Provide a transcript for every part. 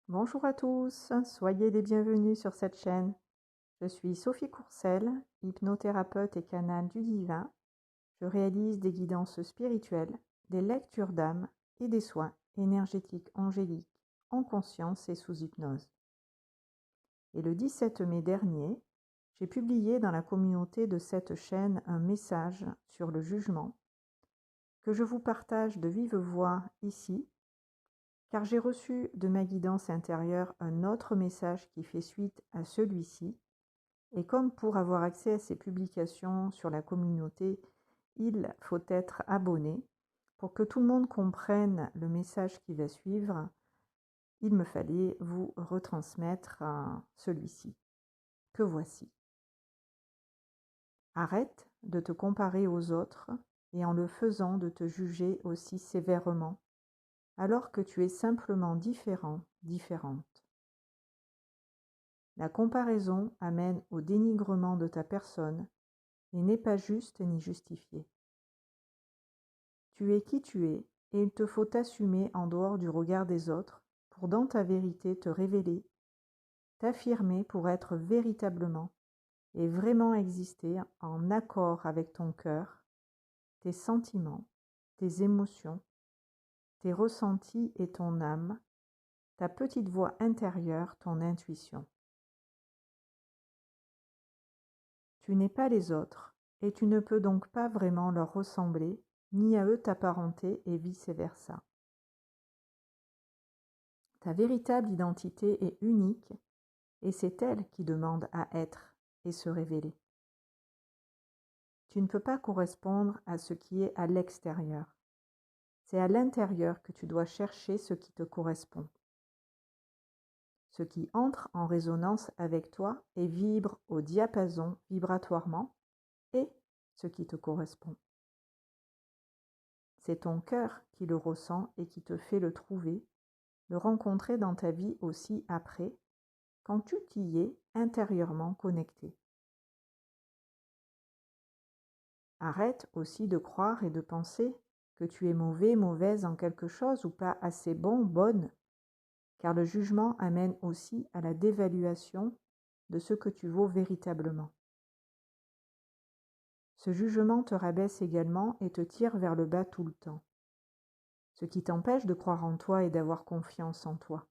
Bonjour à tous, soyez les bienvenus sur cette chaîne. Je suis Sophie Courcelle, hypnothérapeute et canal du divin. Je réalise des guidances spirituelles, des lectures d'âme et des soins énergétiques angéliques en conscience et sous hypnose. Et le 17 mai dernier, j'ai publié dans la communauté de cette chaîne un message sur le jugement que je vous partage de vive voix ici, car j'ai reçu de ma guidance intérieure un autre message qui fait suite à celui-ci, et comme pour avoir accès à ces publications sur la communauté, il faut être abonné. Pour que tout le monde comprenne le message qui va suivre, il me fallait vous retransmettre celui-ci, que voici. Arrête de te comparer aux autres et en le faisant de te juger aussi sévèrement, alors que tu es simplement différent, différente. La comparaison amène au dénigrement de ta personne et n'est pas juste ni justifiée. Tu es qui tu es et il te faut t'assumer en dehors du regard des autres pour dans ta vérité te révéler, t'affirmer pour être véritablement et vraiment exister en accord avec ton cœur, tes sentiments, tes émotions, tes ressentis et ton âme, ta petite voix intérieure, ton intuition. Tu n'es pas les autres et tu ne peux donc pas vraiment leur ressembler, ni à eux t'apparenter et vice-versa. Ta véritable identité est unique et c'est elle qui demande à être et se révéler. Tu ne peux pas correspondre à ce qui est à l'extérieur. C'est à l'intérieur que tu dois chercher ce qui te correspond. Ce qui entre en résonance avec toi et vibre au diapason vibratoirement est ce qui te correspond. C'est ton cœur qui le ressent et qui te fait le trouver, le rencontrer dans ta vie aussi après, quand tu t'y es intérieurement connecté. Arrête aussi de croire et de penser que tu es mauvais, mauvaise en quelque chose ou pas assez bon, bonne, car le jugement amène aussi à la dévaluation de ce que tu vaux véritablement. Ce jugement te rabaisse également et te tire vers le bas tout le temps, ce qui t'empêche de croire en toi et d'avoir confiance en toi.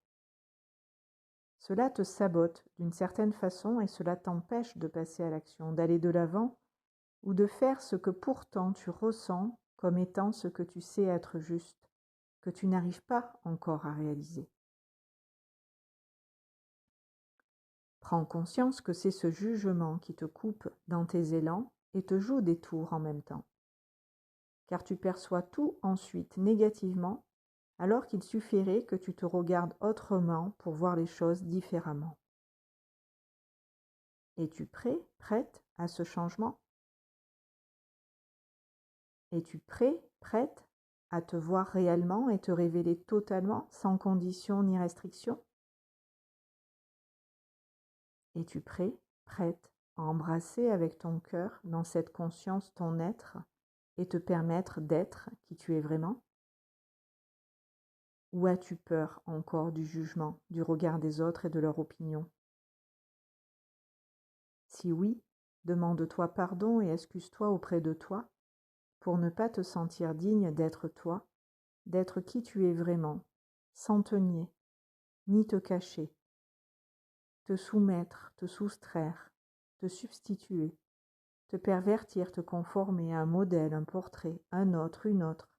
Cela te sabote d'une certaine façon et cela t'empêche de passer à l'action, d'aller de l'avant ou de faire ce que pourtant tu ressens comme étant ce que tu sais être juste, que tu n'arrives pas encore à réaliser. Prends conscience que c'est ce jugement qui te coupe dans tes élans et te joue des tours en même temps. Car tu perçois tout ensuite négativement, alors qu'il suffirait que tu te regardes autrement pour voir les choses différemment. Es-tu prêt, prête à ce changement? Es-tu prêt, prête à te voir réellement et te révéler totalement, sans condition ni restriction? Es-tu prêt, prête à embrasser avec ton cœur, dans cette conscience, ton être et te permettre d'être qui tu es vraiment? Ou as-tu peur encore du jugement, du regard des autres et de leur opinion? Si oui, demande-toi pardon et excuse-toi auprès de toi pour ne pas te sentir digne d'être toi, d'être qui tu es vraiment, sans te nier, ni te cacher, te soumettre, te soustraire, te substituer, te pervertir, te conformer à un modèle, un portrait, un autre, une autre,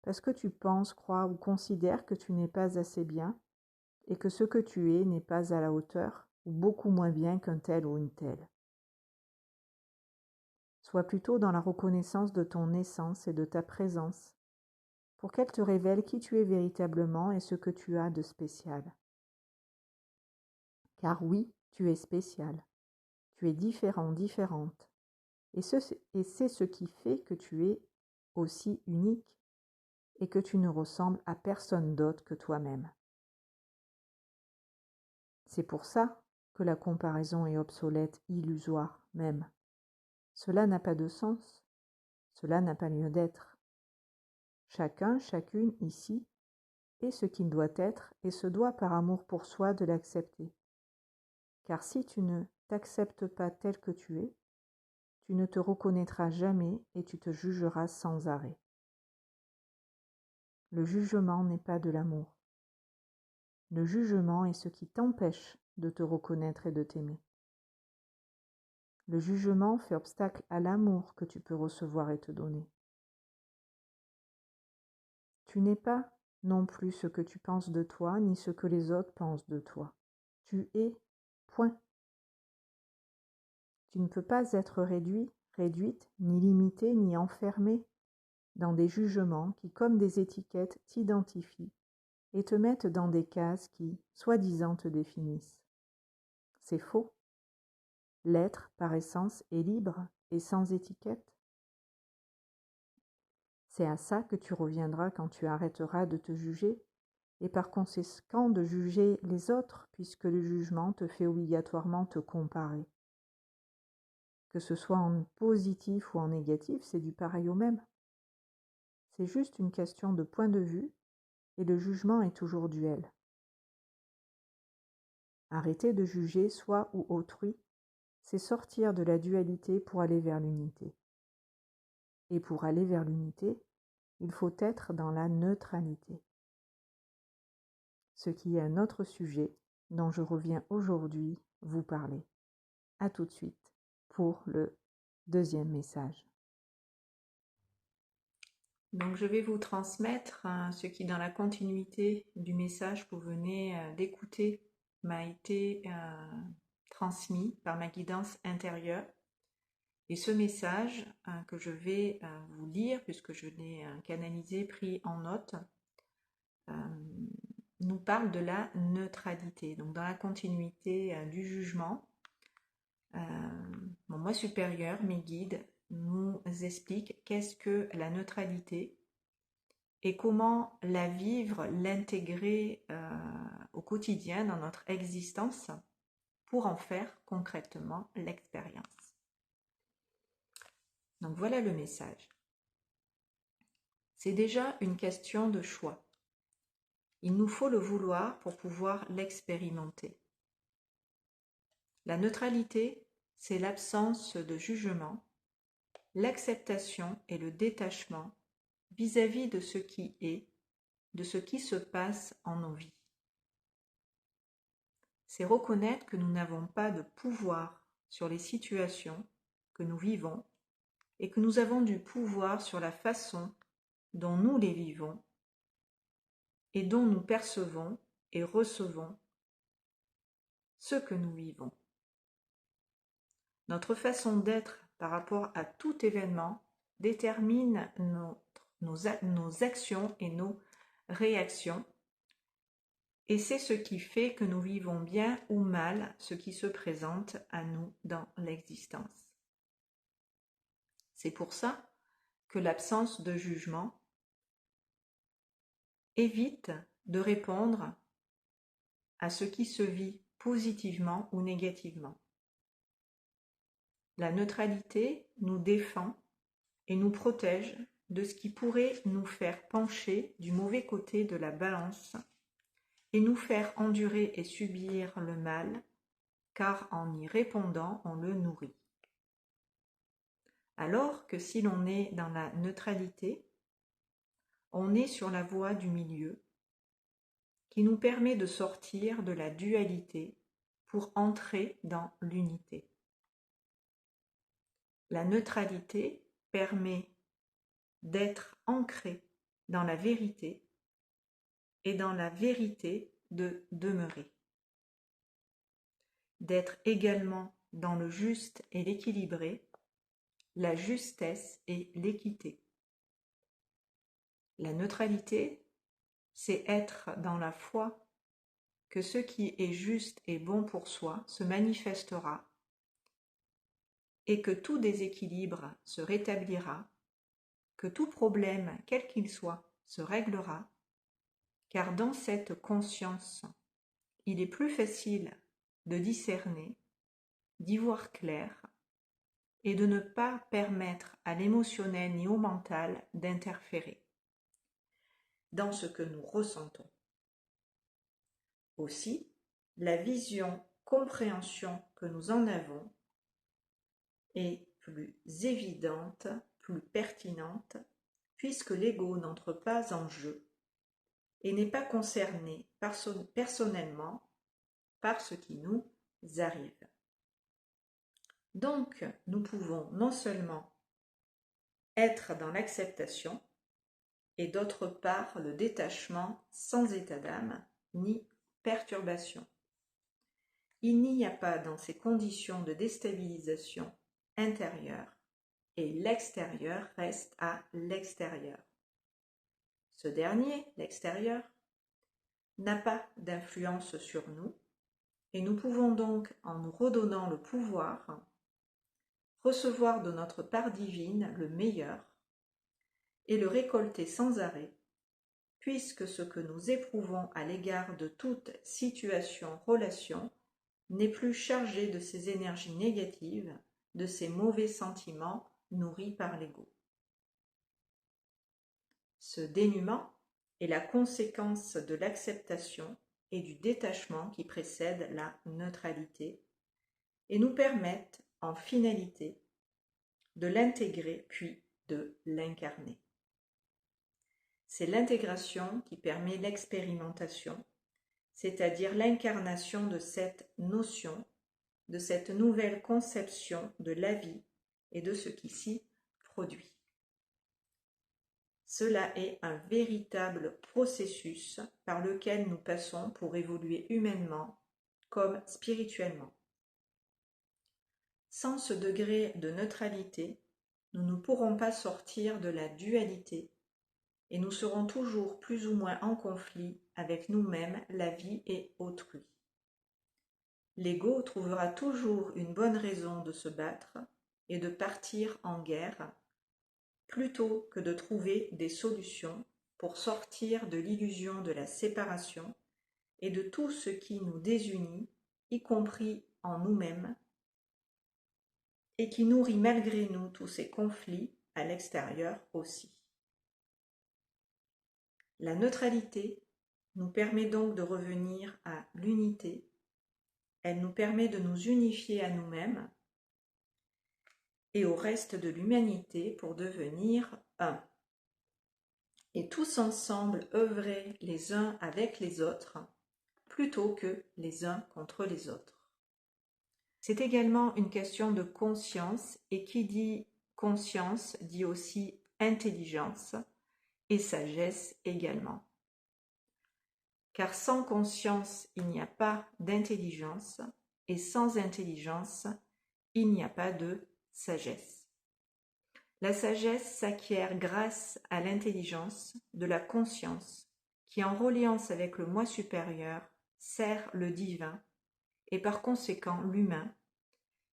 parce que tu penses, crois ou considères que tu n'es pas assez bien et que ce que tu es n'est pas à la hauteur ou beaucoup moins bien qu'un tel ou une telle. Sois plutôt dans la reconnaissance de ton essence et de ta présence pour qu'elle te révèle qui tu es véritablement et ce que tu as de spécial. Car oui, tu es spécial, tu es différent, différente, et c'est ce qui fait que tu es aussi unique et que tu ne ressembles à personne d'autre que toi-même. C'est pour ça que la comparaison est obsolète, illusoire même. Cela n'a pas de sens, cela n'a pas lieu d'être. Chacun, chacune ici est ce qu'il doit être et se doit par amour pour soi de l'accepter. Car si tu ne t'acceptes pas tel que tu es, tu ne te reconnaîtras jamais et tu te jugeras sans arrêt. Le jugement n'est pas de l'amour. Le jugement est ce qui t'empêche de te reconnaître et de t'aimer. Le jugement fait obstacle à l'amour que tu peux recevoir et te donner. Tu n'es pas non plus ce que tu penses de toi, ni ce que les autres pensent de toi. Tu es, point. Tu ne peux pas être réduit, réduite, ni limité, ni enfermé dans des jugements qui, comme des étiquettes, t'identifient et te mettent dans des cases qui, soi-disant, te définissent. C'est faux. L'être, par essence, est libre et sans étiquette. C'est à ça que tu reviendras quand tu arrêteras de te juger et par conséquent de juger les autres, puisque le jugement te fait obligatoirement te comparer. Que ce soit en positif ou en négatif, c'est du pareil au même. C'est juste une question de point de vue et le jugement est toujours duel. Arrêter de juger soi ou autrui, c'est sortir de la dualité pour aller vers l'unité. Et pour aller vers l'unité, il faut être dans la neutralité. Ce qui est un autre sujet dont je reviens aujourd'hui vous parler. À tout de suite pour le deuxième message. Donc je vais vous transmettre ce qui dans la continuité du message que vous venez d'écouter m'a été transmis par ma guidance intérieure. Et ce message que je vais vous lire, puisque je l'ai canalisé, pris en note, nous parle de la neutralité. Donc dans la continuité du jugement, mon moi supérieur, mes guides, nous expliquent qu'est-ce que la neutralité et comment la vivre, l'intégrer au quotidien dans notre existence pour en faire concrètement l'expérience. Donc voilà le message. C'est déjà une question de choix. Il nous faut le vouloir pour pouvoir l'expérimenter. La neutralité, c'est l'absence de jugement, l'acceptation et le détachement vis-à-vis de ce qui est, de ce qui se passe en nos vies. C'est reconnaître que nous n'avons pas de pouvoir sur les situations que nous vivons et que nous avons du pouvoir sur la façon dont nous les vivons et dont nous percevons et recevons ce que nous vivons. Notre façon d'être par rapport à tout événement détermine nos actions et nos réactions, et c'est ce qui fait que nous vivons bien ou mal ce qui se présente à nous dans l'existence. C'est pour ça que l'absence de jugement évite de répondre à ce qui se vit positivement ou négativement. La neutralité nous défend et nous protège de ce qui pourrait nous faire pencher du mauvais côté de la balance et nous faire endurer et subir le mal, car en y répondant, on le nourrit. Alors que si l'on est dans la neutralité, on est sur la voie du milieu, qui nous permet de sortir de la dualité pour entrer dans l'unité. La neutralité permet d'être ancré dans la vérité et dans la vérité de demeurer. D'être également dans le juste et l'équilibré, la justesse et l'équité. La neutralité, c'est être dans la foi que ce qui est juste et bon pour soi se manifestera et que tout déséquilibre se rétablira, que tout problème, quel qu'il soit, se réglera, car dans cette conscience, il est plus facile de discerner, d'y voir clair et de ne pas permettre à l'émotionnel ni au mental d'interférer dans ce que nous ressentons. Aussi, la vision, compréhension que nous en avons est plus évidente, plus pertinente, puisque l'ego n'entre pas en jeu et n'est pas concerné personnellement par ce qui nous arrive. Donc, nous pouvons non seulement être dans l'acceptation et d'autre part le détachement sans état d'âme ni perturbation. Il n'y a pas dans ces conditions de déstabilisation intérieure et l'extérieur reste à l'extérieur. Ce dernier, l'extérieur, n'a pas d'influence sur nous et nous pouvons donc, en nous redonnant le pouvoir, recevoir de notre part divine le meilleur et le récolter sans arrêt, puisque ce que nous éprouvons à l'égard de toute situation, relation, n'est plus chargé de ces énergies négatives, de ces mauvais sentiments nourris par l'ego. Ce dénuement est la conséquence de l'acceptation et du détachement qui précède la neutralité et nous permettent, en finalité, de l'intégrer puis de l'incarner. C'est l'intégration qui permet l'expérimentation, c'est-à-dire l'incarnation de cette notion, de cette nouvelle conception de la vie et de ce qui s'y produit. Cela est un véritable processus par lequel nous passons pour évoluer humainement comme spirituellement. Sans ce degré de neutralité, nous ne pourrons pas sortir de la dualité et nous serons toujours plus ou moins en conflit avec nous-mêmes, la vie et autrui. L'ego trouvera toujours une bonne raison de se battre et de partir en guerre, plutôt que de trouver des solutions pour sortir de l'illusion de la séparation et de tout ce qui nous désunit, y compris en nous-mêmes, et qui nourrit malgré nous tous ces conflits à l'extérieur aussi. La neutralité nous permet donc de revenir à l'unité. Elle nous permet de nous unifier à nous-mêmes et au reste de l'humanité pour devenir un. Et tous ensemble œuvrer les uns avec les autres, plutôt que les uns contre les autres. C'est également une question de conscience, et qui dit conscience dit aussi intelligence et sagesse également. Car sans conscience, il n'y a pas d'intelligence, et sans intelligence, il n'y a pas de sagesse. La sagesse s'acquiert grâce à l'intelligence de la conscience, qui en reliance avec le moi supérieur sert le divin, et par conséquent l'humain,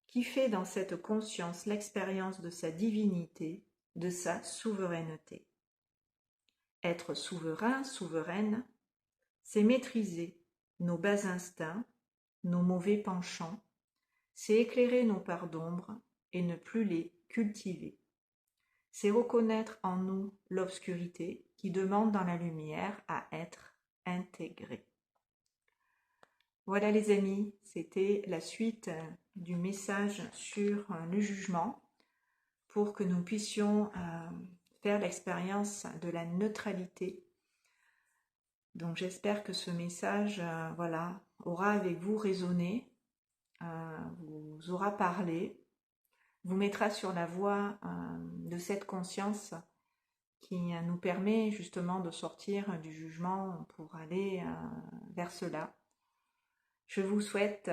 qui fait dans cette conscience l'expérience de sa divinité, de sa souveraineté. Être souverain, souveraine, c'est maîtriser nos bas instincts, nos mauvais penchants, c'est éclairer nos parts d'ombre et ne plus les cultiver. C'est reconnaître en nous l'obscurité qui demande dans la lumière à être intégrée. Voilà les amis, c'était la suite du message sur le jugement pour que nous puissions faire l'expérience de la neutralité. Donc j'espère que ce message aura avec vous résonné, vous aura parlé, vous mettra sur la voie de cette conscience qui nous permet justement de sortir du jugement pour aller vers cela. Je vous souhaite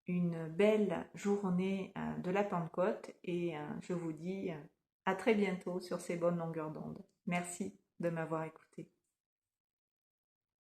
une belle journée de la Pentecôte et je vous dis à très bientôt sur ces bonnes longueurs d'onde. Merci de m'avoir écouté.